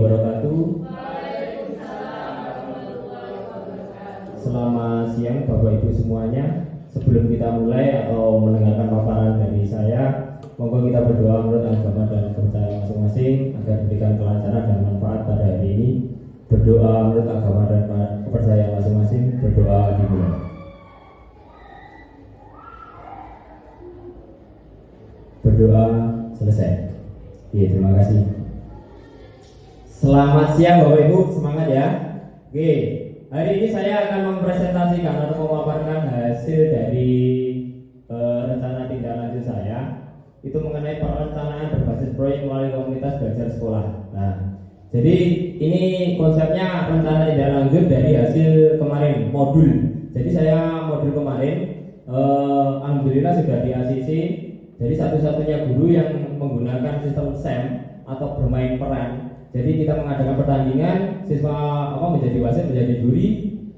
wabarakatuh. Selamat siang Bapak Ibu semuanya. Sebelum kita mulai atau mendengarkan paparan dari saya, monggo kita berdoa menurut agama dan kepercayaan masing-masing agar diberikan kelancaran dan manfaat pada hari ini. Berdoa menurut agama dan kepercayaan masing-masing. Berdoa dimulai. Berdoa selesai. Iya, terima kasih. Selamat siang Bapak Ibu, semangat ya. Oke, hari ini saya akan mempresentasikan atau memaparkan hasil dari rencana tindak lanjut saya. Itu mengenai perencanaan berbasis proyek melalui komunitas belajar sekolah. Nah, jadi ini konsepnya rencana tindak lanjut dari hasil kemarin modul. Jadi saya modul kemarin, alhamdulillah sudah di ACC. Jadi satu-satunya guru yang menggunakan sistem SEM atau bermain peran. Jadi kita mengadakan pertandingan, siswa menjadi wasit, menjadi juri,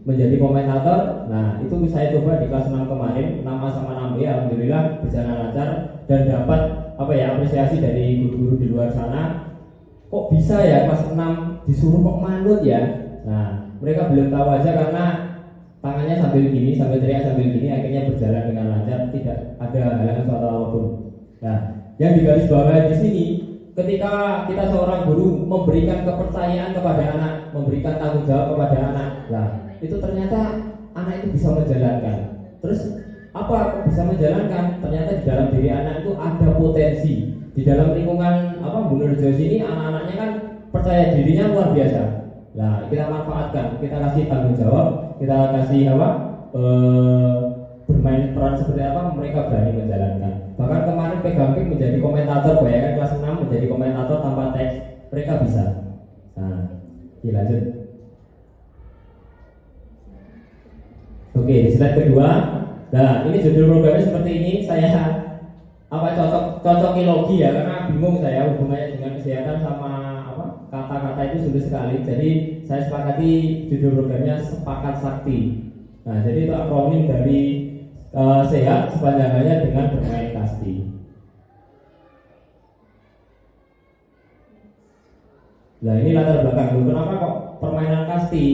menjadi komentator. Nah, itu saya coba di kelas 6 kemarin, 6A sama 6B, alhamdulillah berjalan lancar dan dapat apresiasi dari guru-guru di luar sana. Kok bisa ya kelas 6 disuruh kok manut ya? Nah, mereka belum tahu aja karena tangannya sambil gini, sambil teriak sambil gini, akhirnya berjalan dengan lancar, tidak ada halangan suatu apapun. Nah, yang digarisbawahi di sini, ketika kita seorang guru memberikan kepercayaan kepada anak, memberikan tanggung jawab kepada anak, nah itu ternyata anak itu bisa menjalankan. Terus apa kok bisa menjalankan? Ternyata di dalam diri anak itu ada potensi. Di dalam lingkungan Bunurjo sini anak-anaknya kan percaya dirinya luar biasa. Nah, kita manfaatkan, kita kasih tanggung jawab, kita kasih bermain peran seperti apa, mereka berani menjalankan. Bahkan kemarin pegang mic menjadi komentator, bayangkan kelas 6 menjadi komentator tanpa teks, mereka bisa. Nah, dilanjut. Oke, di slide kedua. Nah, ini judul programnya seperti ini. Saya cocokilogi ya, karena bingung saya hubungannya dengan kesehatan sama kata-kata itu sulit sekali. Jadi saya sepakati judul programnya Sepakat Sakti. Nah, jadi itu akronim dari sehat sepanjang harinya dengan bermain kasti. Nah, ini latar belakang dulu. Kenapa kok permainan kasti?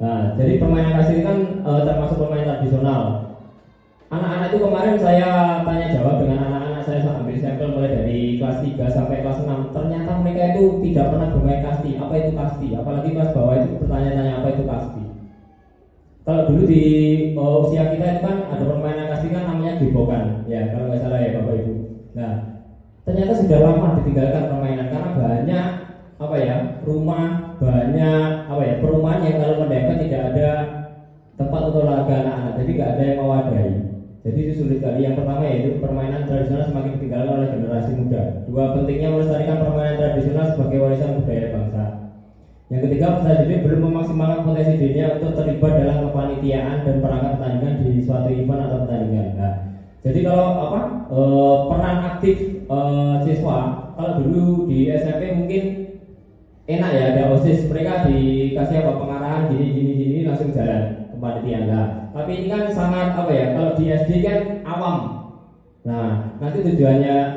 Nah, jadi permainan kasti ini kan termasuk permainan tradisional. Anak-anak itu kemarin saya tanya jawab dengan anak-anak saya ambil sampel mulai dari kelas 3 sampai kelas 6. Ternyata mereka itu tidak pernah bermain kasti. Apa itu kasti? Apalagi kelas bawah itu bertanya-tanya apa itu kasti. Kalau dulu di usia kita itu kan ada permainan kasti kan namanya gebokan. Ya, kalau nggak salah ya Bapak Ibu. Nah, ternyata sudah lama ditinggalkan permainan karena banyak rumah, banyak perumahan yang kalau mendapat tidak ada tempat untuk olahraga anak-anak. Jadi nggak ada yang mewadahi. Jadi itu sulit sekali. Yang pertama yaitu permainan tradisional semakin ditinggalkan oleh generasi muda. Dua, pentingnya melestarikan permainan tradisional sebagai warisan budaya bangsa. Yang ketiga, peserta didik belum memaksimalkan potensi dirinya untuk terlibat dalam kepanitiaan dan perangkat pertandingan di suatu event atau pertandingan. Nah, jadi kalau peran aktif siswa, kalau dulu di SMP mungkin enak ya, ada OSIS, mereka dikasih pengarahan gini langsung jalan kepanitiaan. Nah, tapi ini kan sangat kalau di SD kan awam. Nah, nanti tujuannya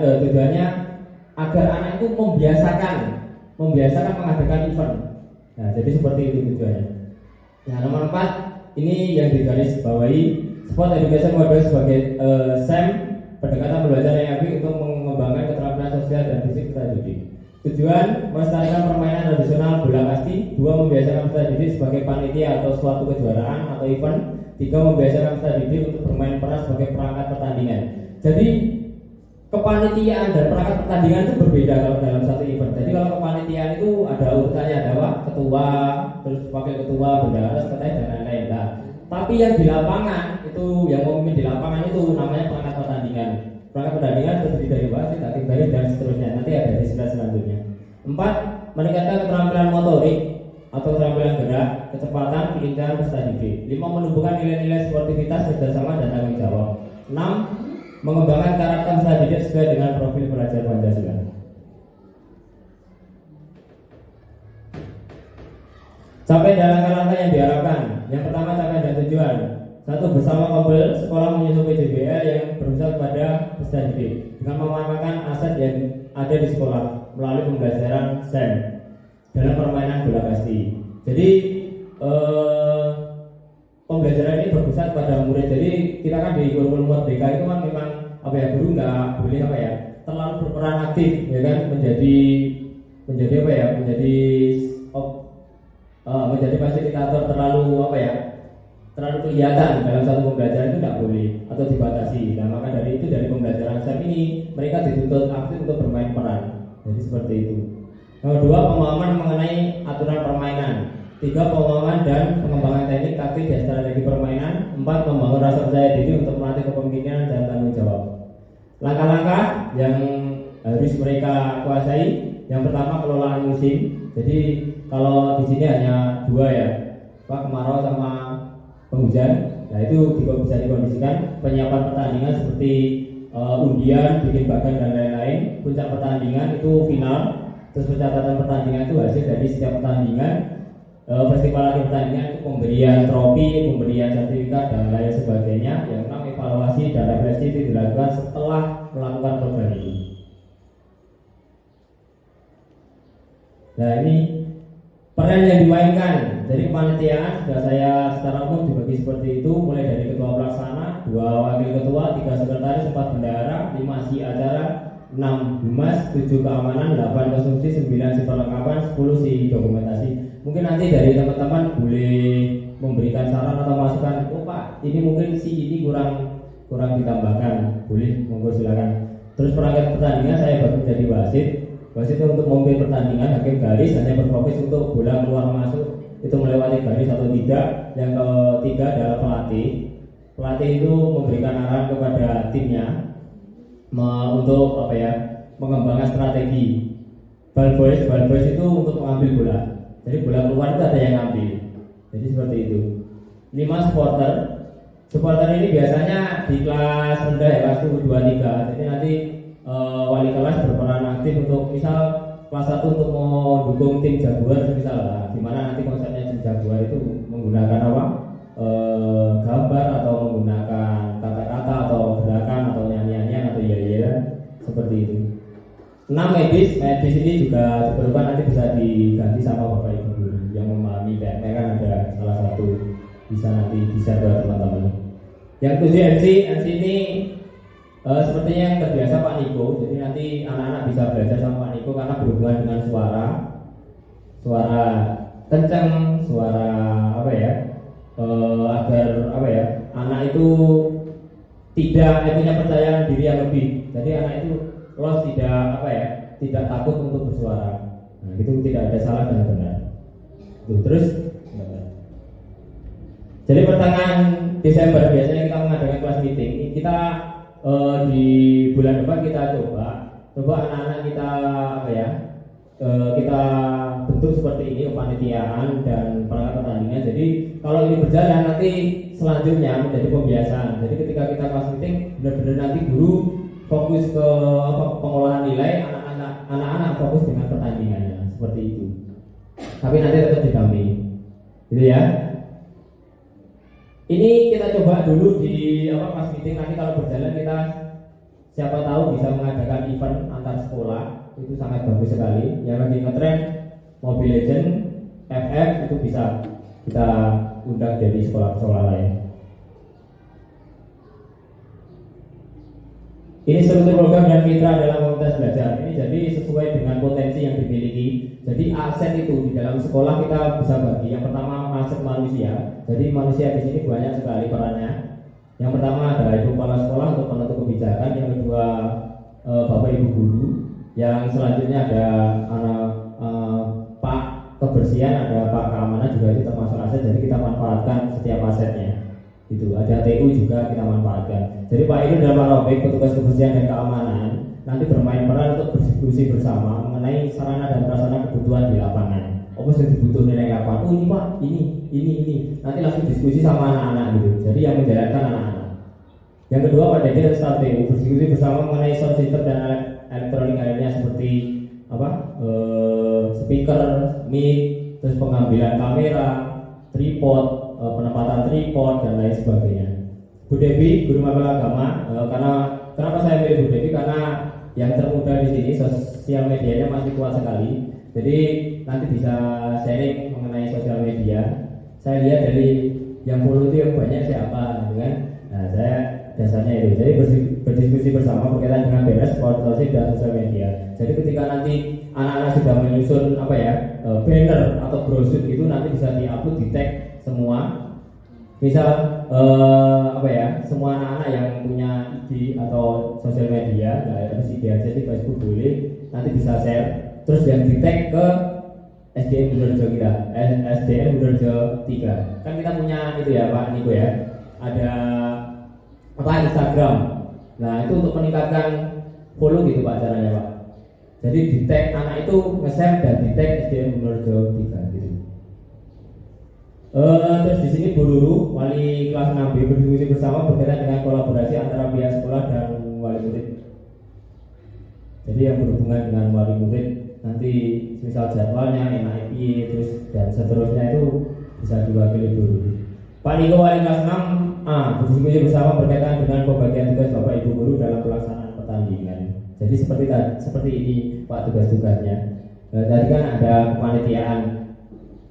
agar anak itu membiasakan mengadakan event. Nah, jadi seperti itu tujuannya. Nah, nomor 4 ini yang digarisbawahi, sport education model sebagai SEM, pendekatan belajar yang apik untuk mengembangkan keterampilan sosial dan fisik peserta didik. Tujuan melestarikan permainan tradisional bola kasti. 2, membiasakan peserta didik sebagai panitia atau suatu kejuaraan atau event. 3, membiasakan peserta didik untuk bermain peran sebagai perangkat pertandingan. Jadi kepanitiaan dan perangkat pertandingan itu berbeda kalau dalam satu event. Jadi kalau kepanitiaan itu ada urutannya, ada ketua, terus wakil ketua, bendahara, sekretaris dan lain-lain. Nah, tapi yang di lapangan itu, yang memimpin di lapangan itu namanya perangkat pertandingan. Perangkat pertandingan terdiri dari wasit, hakim garis dan seterusnya. Nanti ada di slide selanjutnya. 4, meningkatkan keterampilan motorik atau keterampilan gerak, kecepatan, kelincahan peserta didik. 5, menumbuhkan nilai-nilai sportivitas, kerjasama dan tanggung jawab. 6, mengembangkan karakter peserta didik sesuai dengan profil pelajar Pancasila. Capai dan langkah-langkah yang diharapkan. Yang pertama, capaian dan tujuan. 1, bersama Kobel, sekolah menyusun PJBL yang berusaha kepada peserta didik dengan memanfaatkan aset yang ada di sekolah melalui pembelajaran SEM. dalam permainan bola kasti. Jadi pembelajaran ini berpusat pada murid. Jadi kita kan di kurikulum Merdeka itu kan memang guru nggak boleh terlalu berperan aktif, ya kan, menjadi menjadi fasilitator terlalu terlalu kelihatan dalam satu pembelajaran, itu tidak boleh atau dibatasi. Nah, maka dari itu dari pembelajaran STEM ini mereka dituntut aktif untuk bermain peran. Jadi seperti itu. Nomor 2, pemahaman mengenai aturan permainan. 3, pemahaman dan pengembangan teknik, taktik, dan strategi permainan. 4, membangun rasa percaya diri untuk melatih kepemimpinan dan tanggung jawab. Langkah-langkah yang harus mereka kuasai. Yang pertama, kelolaan musim. Jadi kalau di sini hanya 2 ya, kemarau sama penghujan. Nah, itu juga bisa dikondisikan. Penyiapan pertandingan seperti undian, bikin bagan dan lain-lain. Puncak pertandingan itu final. Terus pencatatan pertandingan itu hasil dari setiap pertandingan. Festival akhir pertandingan itu pemberian trofi, pemberian sertifikat dan lain sebagainya. Yang 6, evaluasi dan refleksi itu dilakukan setelah melakukan program ini. Nah, ini peran yang dimainkan. Jadi kepanitiaan sudah saya secara umum dibagi seperti itu, mulai dari ketua pelaksana, 2 wakil ketua, 3 sekretaris, 4 bendahara, 5 si acara, 6 humas, 7 keamanan, 8 konsumsi, 9 si perlengkapan, 10 si dokumentasi. Mungkin nanti dari teman-teman boleh memberikan saran atau masukan. Oh Pak, ini mungkin si ini kurang ditambahkan. Boleh, monggo silakan. Terus perangkat pertandingan saya baru menjadi wasit. Wasit itu untuk memimpin pertandingan, hakim garis hanya berfokus untuk bola keluar masuk itu melewati garis atau tidak. Yang ketiga adalah pelatih. Pelatih itu memberikan arahan kepada timnya untuk mengembangkan strategi. Ball boys itu untuk mengambil bola. Jadi bola keluar itu ada yang ngambil. Jadi seperti itu. 5, supporter. Supporter ini biasanya di kelas rendah ya, kelas 2, 3. Jadi nanti wali kelas berperan aktif untuk misal kelas 1 untuk mendukung tim Jaguar misal lah. Dimana nanti konsepnya tim Jaguar itu menggunakan gambar atau menggunakan kata-kata atau gerakan atau nyanyian atau yel-yelan seperti itu. 6, medis ini juga diperlukan, nanti bisa diganti sama Bapak Ibu guru yang memahami PME, kan ada salah satu bisa nanti bisa buat teman-teman. Yang 7, MC ini sepertinya yang terbiasa Pak Niko. Jadi nanti anak-anak bisa belajar sama Pak Niko karena berhubungan dengan suara kencang, suara agar anak itu tidak punya percaya diri yang lebih. Jadi anak itu tidak takut untuk bersuara. Nah, itu tidak ada salah dan benar. Terus jadi pertengahan Desember biasanya kita mengadakan kelas meeting. Kita di bulan depan kita coba anak-anak kita kita bentuk seperti ini, kepanitiaan dan perangkat pertandingan. Jadi kalau ini berjalan nanti selanjutnya menjadi pembiasaan. Jadi ketika kita kelas meeting benar-benar nanti guru fokus ke pengolahan nilai, anak-anak fokus dengan pertandingannya seperti itu. Tapi nanti tetap didampingi, gitu ya. Ini kita coba dulu di kelas meeting. Nanti kalau berjalan kita siapa tahu bisa mengadakan event antar sekolah, itu sangat bagus sekali. Yang lagi ngetren Mobile Legend, FF itu bisa kita undang dari sekolah-sekolah lain. Ini struktur program dan mitra dalam komunitas belajar. Ini jadi sesuai dengan potensi yang dimiliki. Jadi aset itu di dalam sekolah kita bisa bagi. Yang pertama aset manusia. Jadi manusia di sini banyak sekali perannya. Yang pertama ada ibu kepala sekolah untuk menentukan kebijakan. Yang kedua bapak ibu guru. Yang selanjutnya ada pak kebersihan, ada pak keamanan juga itu termasuk aset. Jadi kita manfaatkan setiap asetnya. Itu ada TU juga kita manfaatkan. Jadi Pak Ilu dan Pak Robek, petugas kebersihan dan keamanan, nanti bermain peran untuk berdiskusi bersama mengenai sarana dan prasarana kebutuhan di lapangan. Apa yang dibutuhkan di lapangan? Oh ini Pak, ini. Nanti langsung diskusi sama anak-anak gitu. Jadi yang menjalankan anak-anak. Yang kedua Pak Dede dan staf TU berdiskusi bersama mengenai sound system dan elektronik lainnya seperti speaker, mic, terus pengambilan kamera, tripod, penempatan tripod dan lain sebagainya. Bu Devi, guru mapel agama, karena kenapa saya pilih Bu Devi? Karena yang termuda di sini sosial medianya masih kuat sekali. Jadi nanti bisa sharing mengenai sosial media. Saya lihat dari yang follow itu yang banyak siapa, gitu kan? Nah, saya dasarnya itu. Jadi berdiskusi bersama berkaitan dengan BMS, sponsorship dan sosial media. Jadi ketika nanti anak-anak sudah menyusun banner atau brosur itu nanti bisa diupload, di tag semua. Misal semua anak-anak yang punya IG atau sosial media, harus IG aja di Facebook boleh, nanti bisa share. Terus yang di tag ke SDN Budorejo kita, SDN Budorejo 3. Kan kita punya itu ya Pak Niko ya, ada Instagram. Nah itu untuk meningkatkan follow gitu Pak caranya Pak. Jadi di tag anak itu nge-share dan di tag SDN Budorejo 3 gitu. Terus di sini Bu Ruru, wali kelas 6B berdiskusi bersama berkaitan dengan kolaborasi antara pihak sekolah dan wali murid. Jadi yang berhubungan dengan wali murid nanti misal jadwalnya, NIP, terus dan seterusnya itu bisa diwakili Bu Ruru. Pak Niko wali kelas 6A berdiskusi bersama berkaitan dengan pembagian tugas Bapak Ibu guru dalam pelaksanaan pertandingan. Jadi seperti ini Pak tugas-tugasnya. Tadi kan ada kepanitiaan.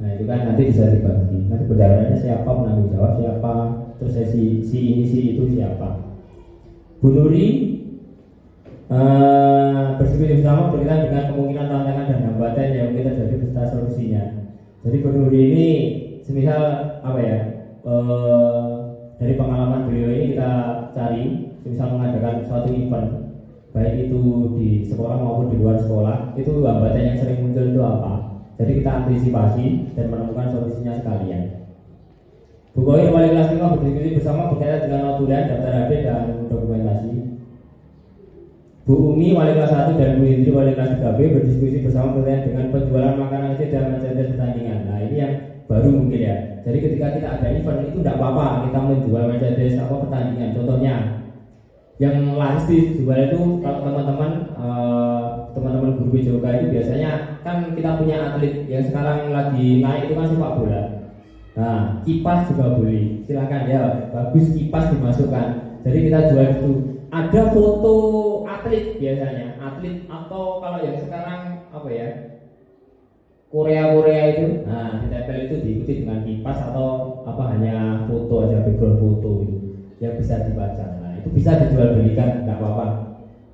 Nah itu kan nanti bisa dibagi. Nanti berjalannya siapa, penanggung jawab siapa, terus si ini si itu siapa. Bu Nuri bersekutu bersama berkaitan dengan kemungkinan tantangan dan hambatan yang mungkin terjadi beserta solusinya. Jadi Bu Nuri ini semisal dari pengalaman beliau ini kita cari, semisal mengadakan suatu event, baik itu di sekolah maupun di luar sekolah, itu hambatan yang sering muncul itu apa? Jadi kita antisipasi dan menemukan solusinya sekalian. Bu Koir wali kelas 5 berdiskusi bersama berkaitan dengan notulen, daftar HP dan dokumentasi. Bu Umi wali kelas 1 dan Bu Indri wali kelas 3B berdiskusi bersama berkaitan dengan penjualan makanan kecil dan merchandise pertandingan. Nah ini yang baru mungkin ya. Jadi ketika kita ada event itu tidak apa-apa kita menjual merchandise pertandingan. Contohnya yang laris dijual itu kalau teman-teman guru BJOK itu biasanya kan kita punya atlet yang sekarang lagi naik itu kan sepak bola. Nah kipas juga boleh, silakan ya, bagus kipas dimasukkan. Jadi kita jual itu. Ada foto atlet biasanya, atlet atau kalau yang sekarang Korea itu, nah ditempel itu diikuti dengan kipas atau hanya foto aja, background foto itu yang bisa dibaca. Nah itu bisa dijual belikan, nggak apa-apa.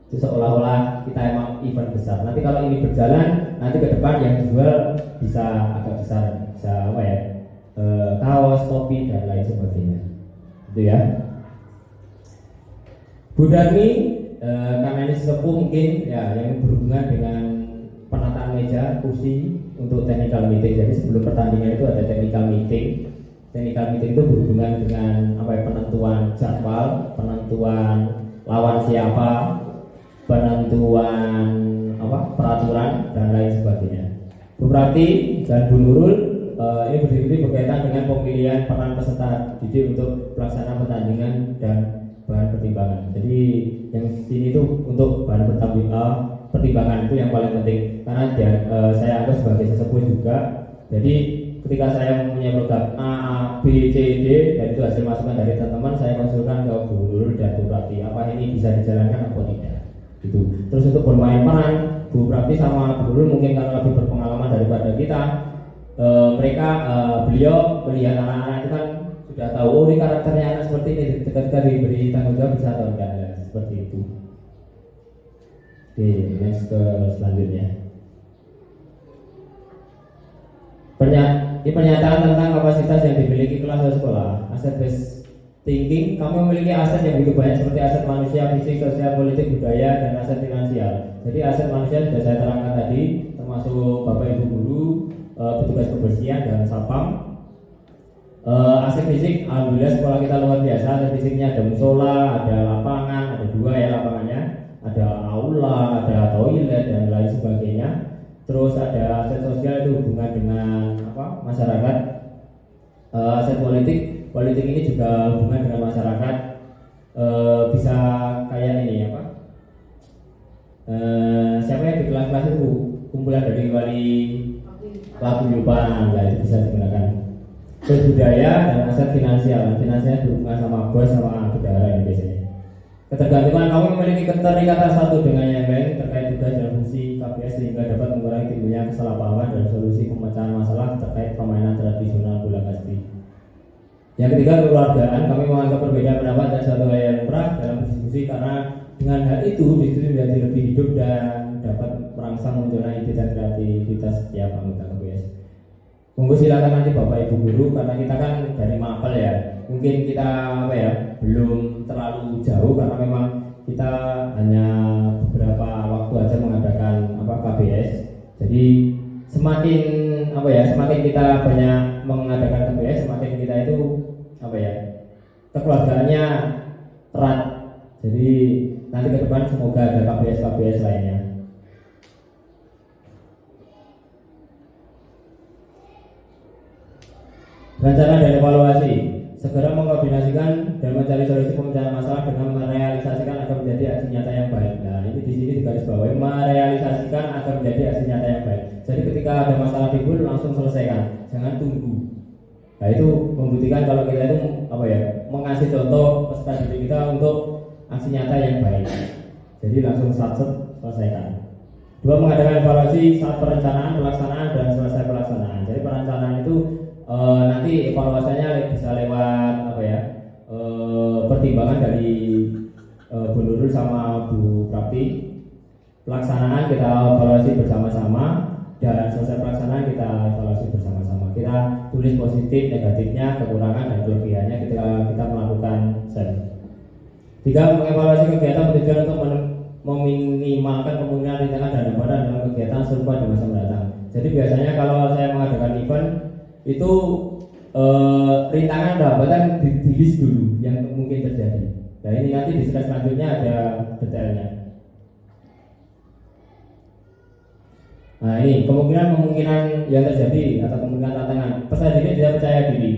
Itu seolah-olah kita emang event besar. Nanti kalau ini berjalan, nanti ke depan yang dijual bisa agak besar, bisa kaos, topi dan lain sebagainya. Itu ya. Bu Darmi, karena ini sesepuh mungkin ya yang berhubungan dengan penataan meja, kursi untuk technical meeting. Jadi sebelum pertandingan itu ada technical meeting. Technical meeting itu berhubungan dengan penentuan jadwal, penentuan lawan siapa, penentuan peraturan dan lain sebagainya. Bu Prati dan Bu Nurul ini berdiskusi berkaitan dengan pemilihan peran peserta didik untuk pelaksanaan pertandingan dan bahan pertimbangan. Jadi yang sini itu untuk bahan pertimbangan itu yang paling penting karena saya anggap sebagai sesepuh juga. Jadi ketika saya mempunyai produk A, B, C, D dan itu hasil masukan dari teman-teman, saya konsulkan ke Bu Nurul dan Bu Prati apa ini bisa dijalankan atau tidak. Gitu. Terus untuk bermain peran, Bu Prati sama Bu Nurul mungkin karena lebih berpengalaman daripada kita, beliau melihat anak-anak itu kan sudah tahu, oh ini karakternya anak seperti ini, ketika diberi tanggung jawab bisa atau enggak, ya, seperti itu. Oke, next ke selanjutnya. Ini pernyataan tentang kapasitas yang dimiliki kelas atau sekolah. Aset based thinking, kami memiliki aset yang begitu banyak seperti aset manusia, fisik, sosial, politik, budaya, dan aset finansial. Jadi aset manusia sudah saya terangkan tadi, termasuk Bapak Ibu guru, petugas kebersihan dan satpam. Aset fisik, alhamdulillah sekolah kita luar biasa. Aset fisiknya ada musola, ada lapangan, ada 2 ya lapangannya, ada aula, ada toilet dan lain sebagainya. Terus ada aset sosial itu hubungan dengan masyarakat. Aset politik ini juga hubungan dengan masyarakat. Bisa kayak ini siapa yang di kelas-kelas itu kumpulan dari wali paguyuban, ya itu bisa digunakan. Terus budaya dan aset finansial. Finansialnya berhubungan sama bos sama bendahara ini biasanya. Ketergantungan kami memiliki keterikatan satu dengan yang lain terkait tugas dan fungsi KPS sehingga dapat mengurangi timbulnya kesalahpahaman dan solusi pemecahan masalah terkait permainan tradisional bola kasti. Yang ketiga, kekeluargaan. Kami menganggap perbedaan pendapat dan suatu hal yang lumrah dalam diskusi karena dengan hal itu diskusi menjadi lebih hidup dan dapat merangsang munculnya ide dan kreativitas setiap anggota KPS. Monggo silakan nanti Bapak Ibu guru, karena kita kan dari Mapel ya. Mungkin kita belum terlalu jauh karena memang kita hanya beberapa waktu aja mengadakan KBS. Jadi semakin semakin kita banyak mengadakan KBS, semakin kita itu kekeluargaannya erat. Jadi nanti ke depan semoga ada KBS lainnya. Rencana dan evaluasi. Segera mengkoordinasikan dan mencari solusi pemecahan masalah dengan merealisasikan agar menjadi aksi nyata yang baik. Nah, ini di sini digaris bawahi, merealisasikan agar menjadi aksi nyata yang baik. Jadi ketika ada masalah timbul langsung selesaikan, jangan tunggu. Nah, itu membuktikan kalau kita itu mengasih contoh peserta didik kita untuk aksi nyata yang baik. Jadi langsung selesaikan. Dua, mengadakan evaluasi saat perencanaan, pelaksanaan dan selesai pelaksanaan. Jadi perencanaan itu nanti evaluasinya bisa lewat pertimbangan dari Bu Nurul sama Bu Prapti. Pelaksanaan kita evaluasi bersama-sama dan selesai pelaksanaan kita evaluasi bersama-sama. Kita tulis positif, negatifnya, kekurangan dan kelebihannya kita melakukan SEM. 3, mengevaluasi kegiatan bertujuan untuk meminimalkan kemungkinan rintangan dan hambatan dalam kegiatan serupa di masa mendatang. Jadi biasanya kalau saya mengadakan event itu rintangan dan hambatan di list dulu yang mungkin terjadi. Nah, ini nanti di slide selanjutnya ada detailnya. Nah, ini kemungkinan yang terjadi atau kemungkinan tantangan. Peserta didik tidak percaya diri.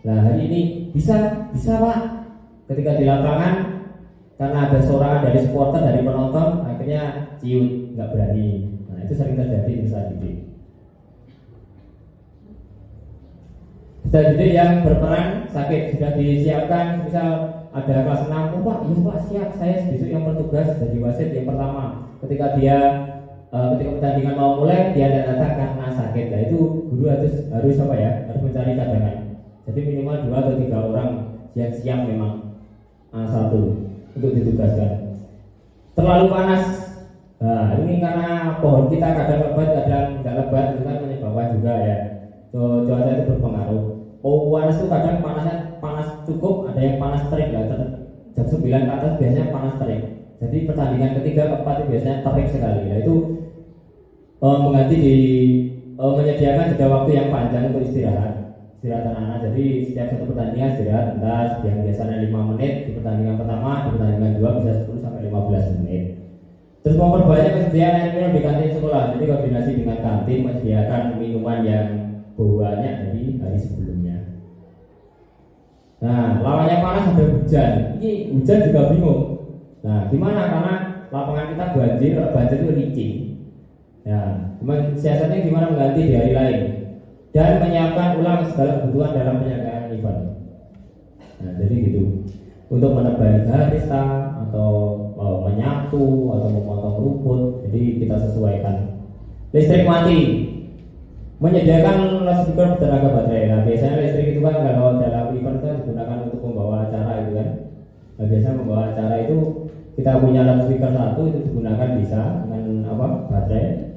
Nah, hari ini bisa Pak. Ketika di lapangan karena ada sorangan dari supporter, dari penonton, akhirnya ciut, nggak berani. Nah, itu sering terjadi di peserta didik. Peserta didik yang berperan sakit sudah disiapkan, misal ada kelas 6, Pak, iya Pak siap, saya besok yang bertugas jadi wasit yang pertama. Ketika pertandingan mau mulai dia datang karena sakit. Nah, itu guru harus mencari cadangan. Jadi minimal 2 atau 3 orang yang siap memang A1 untuk ditugaskan. Terlalu panas. Nah, ini karena pohon kita kadang lebat, kadang tidak lebat, itu kan menyebabkan juga ya. Cuaca itu berpengaruh. Panas itu kadang panas cukup, ada yang panas terik lah. Jam 9 ke atas biasanya panas terik. Jadi pertandingan ketiga keempat itu biasanya terik sekali. Nah, itu mengganti menyediakan jeda waktu yang panjang untuk istirahat anak-anak. Jadi setiap satu pertandingan istirahat bentar, yang biasanya 5 menit di pertandingan pertama, di pertandingan 2 bisa 10 sampai 15 menit. Terus memperbanyak kesediaan air minum di kantin sekolah. Jadi koordinasi dengan kantin menyediakan minuman yang bauannya dari hari sebelumnya. Nah, lawannya panas ada hujan. Ini hujan juga bingung. Nah, gimana? Karena lapangan kita banjir itu licin. Ya, siasatnya gimana mengganti di hari lain dan menyiapkan ulang segala kebutuhan dalam penyelenggaraan event. Nah, jadi gitu. Untuk menebang garis atau menyapu atau memotong rumput, jadi kita sesuaikan. Listrik mati, menyediakan loudspeaker bertenaga baterai. Nah, biasanya listrik itu kan kalau dalam event kan digunakan untuk membawa acara itu kan. Nah, biasanya membawa acara itu kita punya loudspeaker 1 itu digunakan bisa dengan baterai.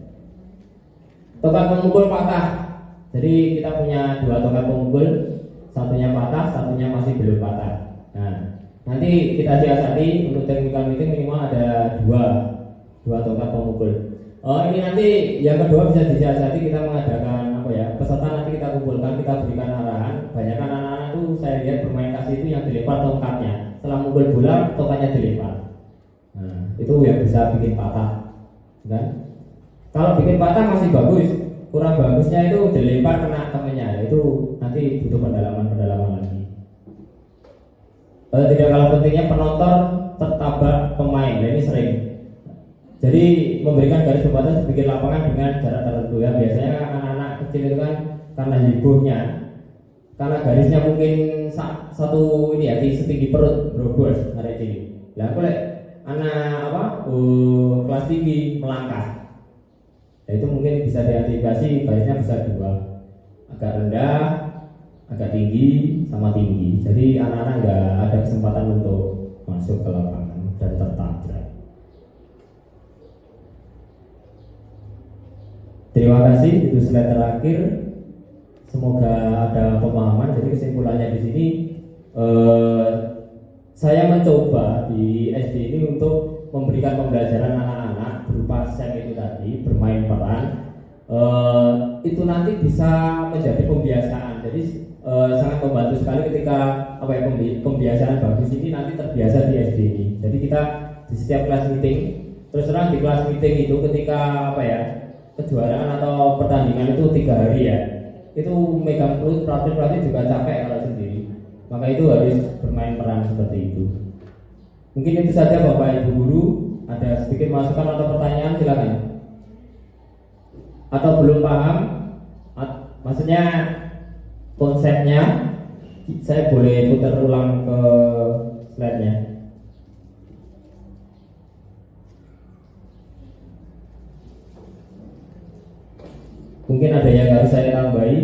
Tongkat pemukul patah. Jadi kita punya 2 tongkat pemukul, satunya patah, satunya masih belum patah. Nah, nanti kita siasati untuk technical meeting minimal ada 2 tongkat pemukul. Ini nanti yang kedua bisa disiasati, kita mengadakan peserta nanti kita kumpulkan, kita berikan arahan. Banyak anak-anak itu saya lihat bermain kasih itu yang dilempar tongkatnya. Setelah mukul bola, tongkatnya dilempar. Nah, itu yang bisa bikin patah, kan? Kalau bikin patah masih bagus, kurang bagusnya itu dilempar kena temennya. Itu nanti butuh pendalaman lagi. Tidak kalah pentingnya penonton tertabrak pemain. Nah, ini sering. Jadi memberikan garis pembatas di pinggir lapangan dengan jarak tertentu ya. Biasanya anak-anak kecil itu kan karena hebohnya, karena garisnya mungkin satu ini ya, setinggi perut, brobos, ada ini. Lah aku anak kelas tinggi melangkah. Nah, itu mungkin bisa diantisipasi, baiknya bisa dua, agak rendah, agak tinggi, sama tinggi. Jadi anak-anak nggak ada kesempatan untuk masuk ke lapangan dan tertabrak. Terima kasih, itu slide terakhir. Semoga ada pemahaman. Jadi kesimpulannya di sini, saya mencoba di SD ini untuk memberikan pembelajaran anak-anak berupa SEM itu tadi, bermain peran. Itu nanti bisa menjadi pembiasaan. Jadi sangat membantu sekali ketika pembiasaan bagus ini nanti terbiasa di SD ini. Jadi kita di setiap kelas meeting, terus terang di kelas meeting itu ketika kejuaraan atau pertandingan itu 3 hari ya, itu megang perut, pelatih juga capek kalau sendiri. Maka itu harus bermain peran seperti itu. Mungkin itu saja Bapak Ibu Guru. Ada sedikit masukan atau pertanyaan, silakan. Atau belum paham, maksudnya konsepnya, saya boleh putar ulang ke slide-nya. Mungkin ada yang harus saya tambahi.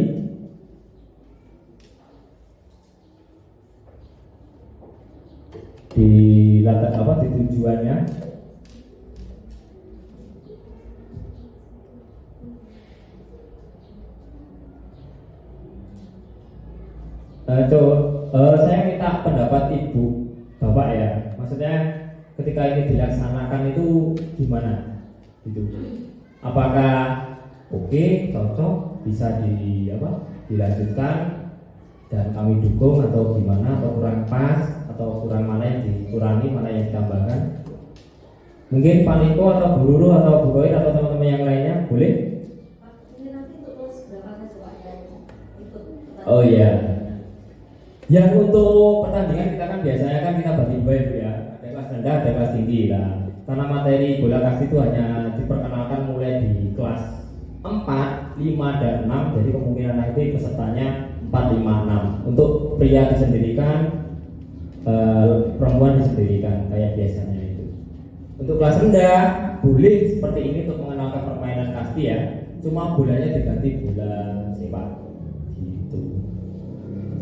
Di di tujuannya. Saya minta pendapat Ibu Bapak ya. Maksudnya ketika ini dilaksanakan itu gimana? Gitu. Apakah oke, cocok, bisa dilanjutkan dan kami dukung, atau gimana, atau kurang pas, atau kurang mana yang dikurangi, mana yang ditambahkan? Mungkin Pak Niko atau Bu Ruru atau Bu Koir atau teman-teman yang lainnya boleh? Ini nanti untuk berapa siswa yang ikut? Oh iya. Yang untuk pertandingan kita kan biasanya kan kita bagi dua ya, ada kelas rendah, ada kelas tinggi lah. Karena materi bola kasti itu hanya diperkenalkan mulai di kelas 4, 5, dan 6. Jadi kemungkinan nanti pesertanya 4, 5, 6. Untuk pria disendirikan, perempuan disendirikan kayak biasanya itu. Untuk kelas rendah boleh seperti ini untuk mengenalkan permainan kasti ya. Cuma bolanya diganti bola sepak gitu.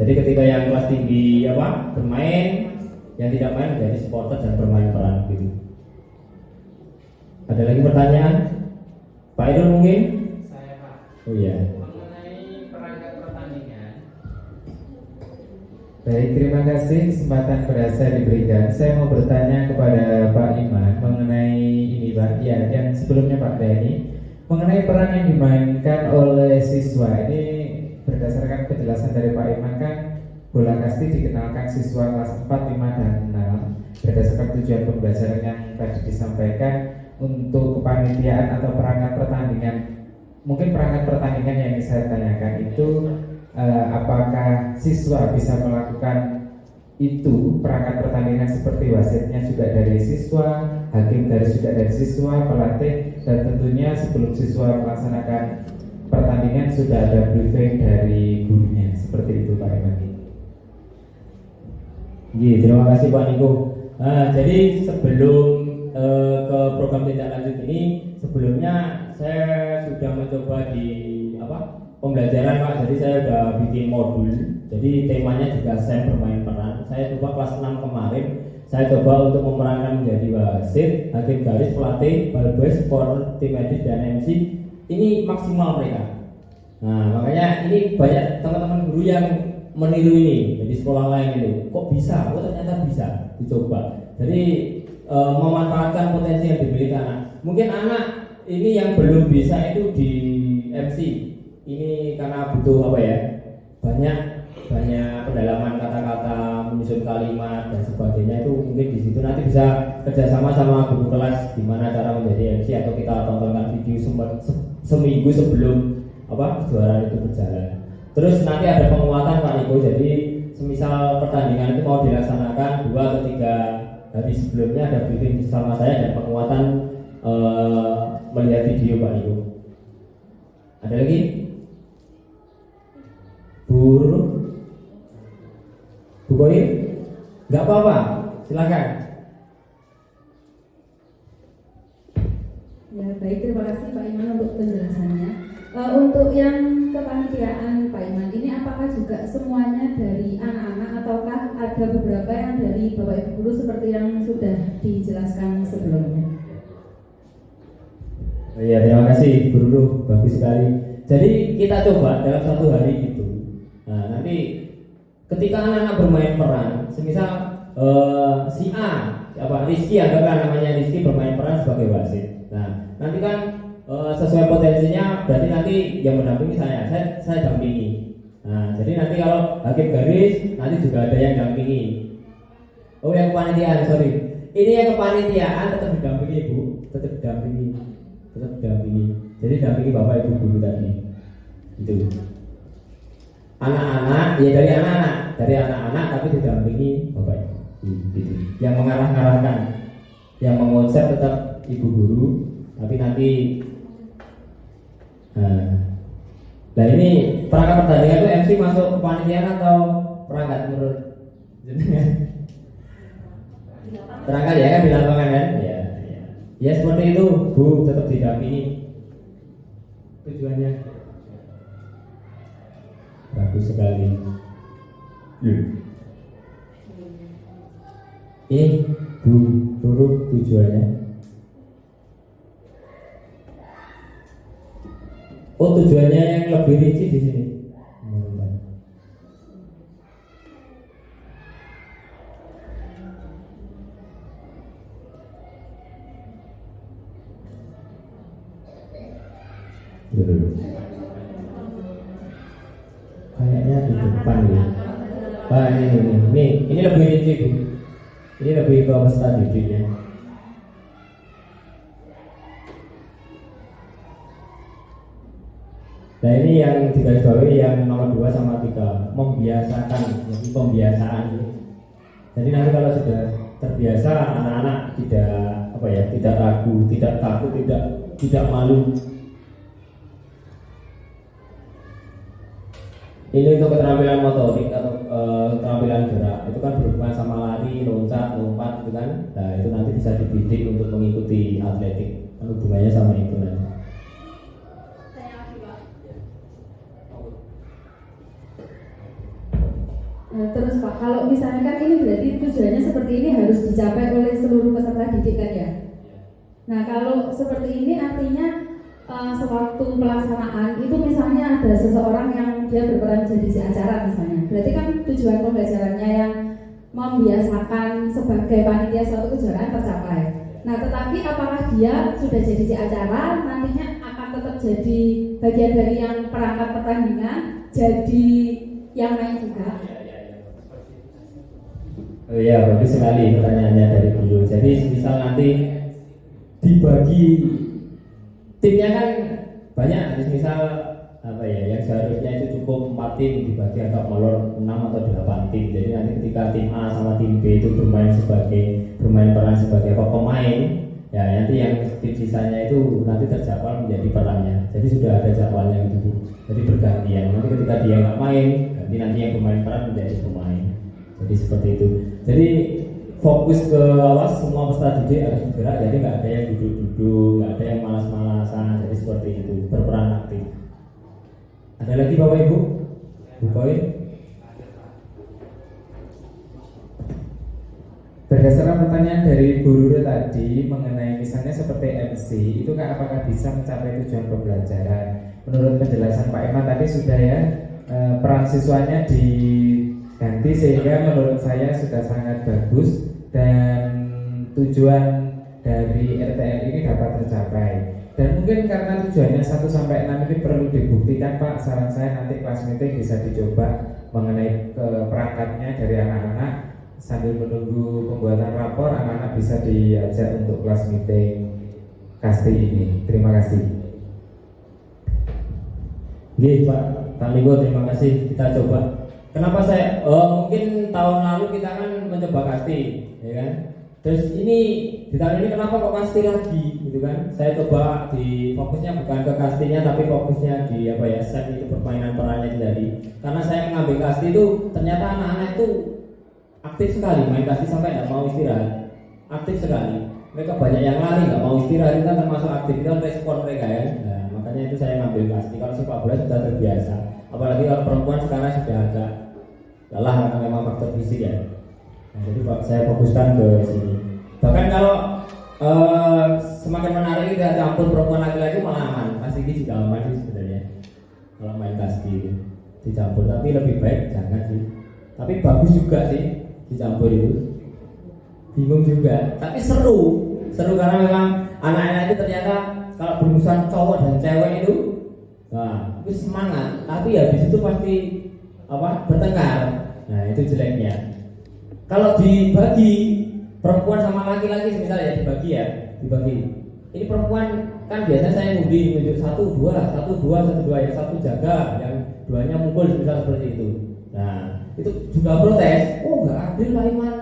Jadi ketika yang kelas tinggi bermain, yang tidak main menjadi supporter dan bermain peran gitu. Ada lagi pertanyaan? Pak Idul mungkin? Saya Pak. Oh iya. Mengenai perangkat pertandingan. Baik, terima kasih kesempatan berasa diberikan. Saya mau bertanya kepada Pak Iman mengenai ini Pak, ya, yang sebelumnya Pak Dhani, mengenai peran yang dimainkan oleh siswa. Ini berdasarkan penjelasan dari Pak Iman kan bola kasti dikenalkan siswa kelas 4, 5, dan 6 berdasarkan tujuan pembelajaran yang tadi disampaikan. Untuk kepanitiaan atau perangkat pertandingan, mungkin perangkat pertandingan yang saya tanyakan itu apakah siswa bisa melakukan itu perangkat pertandingan seperti wasitnya juga dari siswa, hakim juga dari siswa, pelatih, dan tentunya sebelum siswa melaksanakan pertandingan sudah ada briefing dari gurunya, seperti itu Pak Iman. Iya, terima kasih Pak Niko. Jadi sebelum ke program tindak lanjut ini, sebelumnya saya sudah mencoba di pembelajaran Pak. Jadi saya sudah bikin modul. Jadi temanya juga SEM bermain peran. Saya coba kelas 6 kemarin, saya coba untuk memerankan menjadi wasit, hakim garis, pelatih, balboy, supporter, tim medis, dan MC. Ini maksimal mereka. Nah makanya ini banyak teman-teman guru yang meniru ini di sekolah lain itu. Kok bisa? Oh ternyata bisa dicoba. Jadi memanfaatkan potensi yang dimiliki anak. Mungkin anak ini yang belum bisa itu di MC ini karena butuh banyak pendalaman kata-kata, menyusun kalimat dan sebagainya. Itu mungkin di situ nanti bisa kerjasama sama guru kelas gimana cara menjadi MC, atau kita tontonkan video seminggu sebelum kejuaraan itu berjalan. Terus nanti ada penguatan Pak Niko. Jadi semisal pertandingan itu mau dilaksanakan 2 atau 3 hari sebelumnya ada briefing bersama saya dan penguatan melihat video Pak Niko. Ada lagi? Bu Koir? Nggak apa-apa, silakan. Untuk yang kepanitiaan Pak Iman, ini apakah juga semuanya dari anak-anak ataukah ada beberapa yang dari Bapak Ibu guru seperti yang sudah dijelaskan sebelumnya? Ya, terima kasih Bu Lulu, bagus sekali. Jadi kita coba dalam satu hari itu. Nah, nanti ketika anak-anak bermain peran, semisal si A, Rizky, anggaplah namanya Rizky bermain peran sebagai wasit. Nah, nanti kan sesuai potensinya, berarti nanti yang mendampingi saya dampingi. Nah, jadi nanti kalau hakim garis, nanti juga ada yang dampingi. Oh, yang kepanitiaan, sorry. Ini yang kepanitiaan tetap didampingi Bu, tetap didampingi. Jadi dampingi Bapak Ibu guru tadi. Itu. Anak-anak, ya dari anak-anak tapi didampingi Bapak Ibu. Gitu. Yang mengarah-arahkan, yang mengonsep tetap Ibu guru, tapi nanti nah ini perangkat pertandingan itu MC masuk kepanitiaan atau perangkat menurut perangkat ya kan di lapangan kan ya seperti itu Bu, tetap didampingi. Tujuannya bagus sekali. Ini Bu Lulu tujuannya. Oh, tujuannya yang lebih rinci di sini. Kayaknya di depan ya. Ini lebih rinci Bu. Ini lebih ke peserta didiknya. Nah ini yang digarisbawahi yang nomor 2 sama 3, membiasakan, jadi pembiasaan. Jadi nanti kalau sudah terbiasa, anak-anak tidak ragu, tidak takut, tidak malu. Ini untuk keterampilan motorik atau keterampilan gerak, itu kan berhubungan sama lari, loncat, lompat, gitu kan. Nah itu nanti bisa dibidik untuk mengikuti atletik, hubungannya sama itu nanti. Terus Pak, kalau misalnya kan ini berarti tujuannya seperti ini harus dicapai oleh seluruh peserta didik kan ya? Nah kalau seperti ini artinya sewaktu pelaksanaan itu misalnya ada seseorang yang dia berperan jadi si acara misalnya, berarti kan tujuan pembelajarannya yang membiasakan sebagai panitia suatu kejuaraan tercapai. Nah tetapi apakah dia sudah jadi si acara nantinya akan tetap jadi bagian dari yang perangkat pertandingan, jadi yang lain juga? Oh iya, bagus sekali pertanyaannya dari dulu. Jadi misal nanti dibagi timnya kan banyak, misal yang seharusnya itu cukup 4 tim dibagi agak molor 6 atau 8 tim. Jadi nanti ketika tim A sama tim B itu bermain peran sebagai pemain, ya nanti yang tim sisanya itu nanti terjadwal menjadi perannya. Jadi sudah ada jadwalnya gitu. Jadi bergantian. Nanti ketika dia nggak main, nanti yang bermain peran menjadi pemain. Jadi seperti itu. Jadi fokus ke semua peserta didik harus bergerak. Jadi nggak ada yang duduk-duduk, nggak ada yang malas-malasan. Jadi seperti itu, berperan aktif. Ada lagi Bapak Ibu? Bu Koin? Berdasarkan pertanyaan dari Bu Ruru tadi mengenai misalnya seperti MC, itu kan apakah bisa mencapai tujuan pembelajaran? Menurut penjelasan Pak Iman tadi sudah ya, peran siswanya diganti sehingga menurut saya sudah sangat bagus dan tujuan dari RTL ini dapat tercapai. Dan mungkin karena tujuannya 1 sampai 6 ini perlu dibuktikan Pak, saran saya nanti kelas meeting bisa dicoba mengenai perangkatnya dari anak-anak. Sambil menunggu pembuatan rapor, anak-anak bisa diajak untuk kelas meeting kasti ini. Terima kasih. Oke Pak Tamigo, terima kasih. Kita coba. Kenapa saya mungkin tahun lalu kita kan mencoba kasti, ya kan? Terus ini di tahun ini kenapa kok kasti lagi, gitu kan? Saya coba di fokusnya bukan ke kastinya, tapi fokusnya di set itu permainan perannya tadi. Karena saya mengambil kasti itu ternyata anak-anak itu aktif sekali, main kasti sampai tidak mau istirahat, aktif sekali. Mereka banyak yang lari, nggak mau istirahat, itu kan termasuk aktivitas respon mereka ya. Nah, maka makanya itu saya ngambil kasti. Kalau sepak bola sudah terbiasa, apalagi kalau perempuan sekarang sudah agak lelah karena memang faktor fisik ya. Nah, jadi saya fokuskan ke sini. Bahkan kalau semakin menarik kita campur perempuan laki-laki malah aman. Kasti ini juga aman sih sebenarnya. Kalau main kasti itu dicampur, tapi lebih baik jangan sih. Tapi bagus juga sih dicampur itu. Bingung juga, tapi seru karena memang anak-anak itu ternyata kalau berurusan cowok dan cewek itu, nah itu semangat. Tapi habis itu pasti bertengkar. Nah itu jeleknya. Kalau dibagi perempuan sama laki-laki misalnya dibagi. Ini perempuan kan biasanya saya ngundi nunjuk 1, 2, yang satu jaga, yang duanya mukul misal seperti itu. Nah itu juga protes. Oh nggak adil Pak Iman.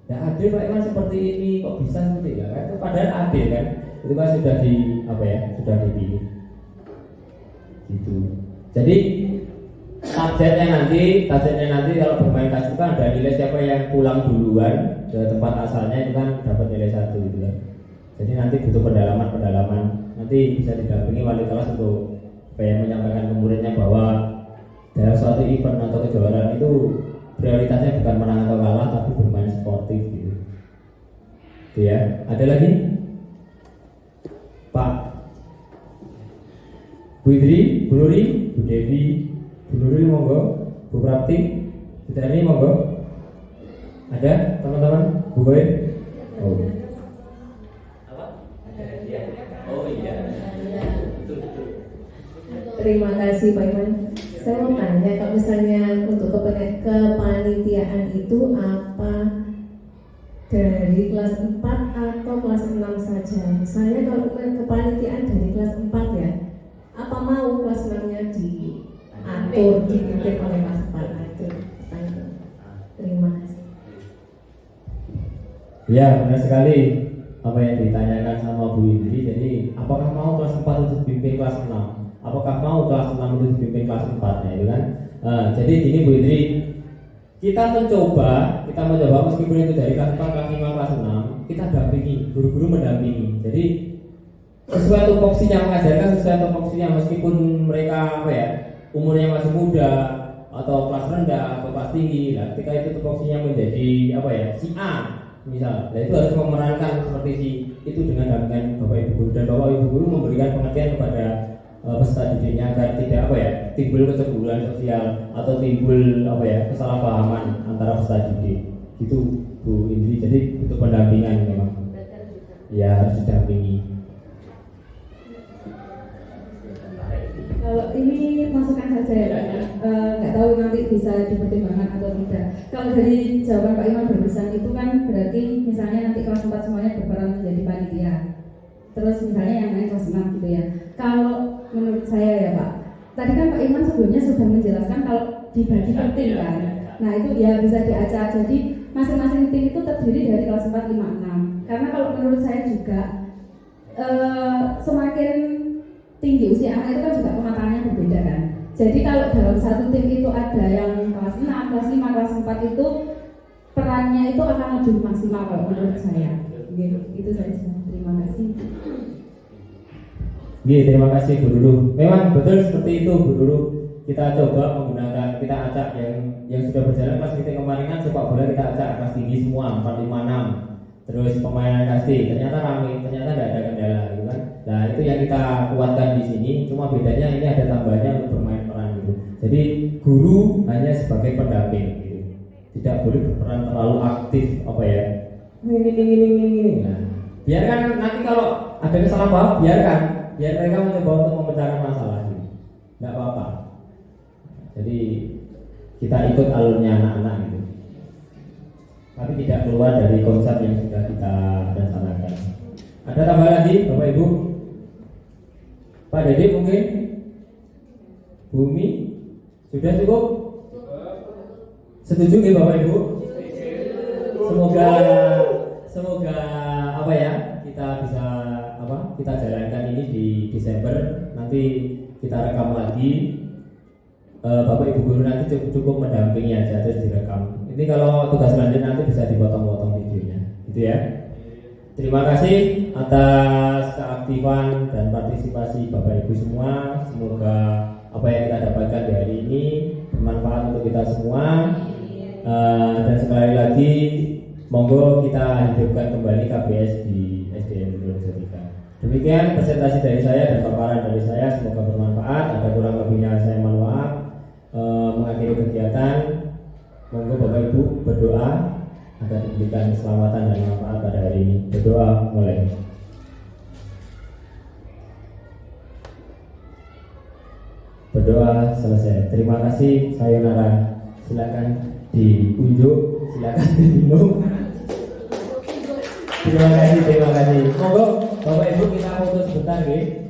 Nggak adil Pak Iman seperti ini, kok bisa seperti itu kan? Itu padahal adil kan? Itu kan sudah sudah dipilih. Gitu. Jadi targetnya nanti kalau bermain kasti kan ada nilai siapa yang pulang duluan ke tempat asalnya itu kan dapat nilai 1 gitu kan. Jadi nanti butuh pendalaman. Nanti bisa didampingi wali kelas untuk menyampaikan ke muridnya bahwa dalam suatu event atau kejuaraan itu prioritasnya bukan menang atau kalah tapi bermain sportif gitu. Itu ya. Ada lagi? Pak Bu Idri, Bu Nuri, Bu Devi, Bu Nuri monggo, Bu Prapti, Bu Tani monggo. Ada teman-teman? Bu Boy? Oh. Oh iya. Terima kasih Pak Iman. Saya mau tanya, kalau misalnya untuk kepanitiaan itu apa dari kelas 4 atau kelas 6 saja? Misalnya kalau kepanitiaan dari kelas 4 ya, apa mau kelas 6-nya diatur, dipimpin oleh kelas 4 itu? Terima kasih. Ya benar sekali apa yang ditanyakan sama Bu Indri. Jadi apakah mau kelas 4 untuk dipimpin kelas 6? Apakah mau kelas 6 itu dipimpin kelas 4 ya itu kan? Jadi gini Bu Indri, kita mencoba meskipun itu dari kelas 4, kelas 5, kelas 6, kita dampingi, guru-guru mendampingi. Jadi sesuai tupoksinya mengajarkan sesuai tupoksinya meskipun mereka umurnya masih muda atau kelas rendah atau kelas tinggi. Nah, ketika itu tupoksinya menjadi si A misal, nah itu harus memerankan seperti si itu dengan dampingan Bapak Ibu Guru, dan Bapak Ibu Guru memberikan pengertian kepada peserta didiknya agar tidak timbul kecemburuan sosial atau timbul kesalahpahaman antara peserta didik. Gitu Bu Indri. Jadi butuh pendampingan memang. Ya harus didampingi. Kalau ini masukan saja ya Pak, nggak tahu nanti bisa dipertimbangkan atau tidak. Kalau dari jawaban Pak Iman barusan itu kan berarti misalnya nanti kelas 4 semuanya berperan menjadi panitia. Terus misalnya yang lain kelas 6 gitu ya. Kalau menurut saya ya Pak, tadi kan Pak Iman sebelumnya sudah menjelaskan kalau dibagi per tim kan. Nah itu ya bisa diacak. Jadi masing-masing tim itu terdiri dari kelas 4, 5, 6. Karena kalau menurut saya juga semakin tinggi usia anak itu kan juga pematangannya berbeda kan. Jadi kalau dalam satu tim itu ada yang kelas 6, kelas 5, kelas 4 itu perannya itu akan lebih maksimal kalau menurut saya. Gitu, itu saja. Terima kasih. Terima kasih Bu Lulu. Memang betul seperti itu Bu Lulu. Kita coba menggunakan, kita acak yang sudah berjalan pas kita kemarin kan sepak bola kita acak kelas tinggi semua 4, 5, 6. Terus pemainan kasti ternyata ramai, ternyata tidak ada kendala gitu kan. Nah itu yang kita kuatkan di sini. Cuma bedanya ini ada tambahannya untuk bermain peran gitu. Jadi guru hanya sebagai pendamping gitu. Tidak boleh berperan terlalu aktif ini. Nah, biarkan nanti kalau ada kesalahan paham, biar mereka mencoba untuk memecahkan masalah gitu. Nggak apa-apa. Jadi kita ikut alurnya anak-anak gitu. Tapi tidak keluar dari konsep yang sudah kita rencanakan. Ada tambah lagi Bapak Ibu? Pak Dede mungkin? Bumi? Sudah cukup? Setuju nggih Bapak Ibu? Semoga kita bisa kita jalankan ini di Desember. Nanti kita rekam lagi. Bapak Ibu Guru nanti cukup mendampingi aja terus direkam. Ini kalau tugas selanjutnya nanti bisa dipotong-potong videonya, gitu ya. Terima kasih atas keaktifan dan partisipasi Bapak Ibu semua. Semoga apa yang kita dapatkan di hari ini bermanfaat untuk kita semua. Dan sekali lagi monggo kita hidupkan kembali KBS di SDN Indonesia 3. Demikian presentasi dari saya dan paparan dari saya, semoga bermanfaat. Ada kurang lebihnya saya mohon maaf. Mengakhiri kegiatan, monggo Bapak Ibu berdoa agar diberikan keselamatan dan manfaat pada hari ini. Berdoa mulai. Berdoa selesai. Terima kasih, sayonara. Silakan diunjuk, silakan diminum. Terima kasih. Monggo Bapak Ibu kita foto sebentar, nggih.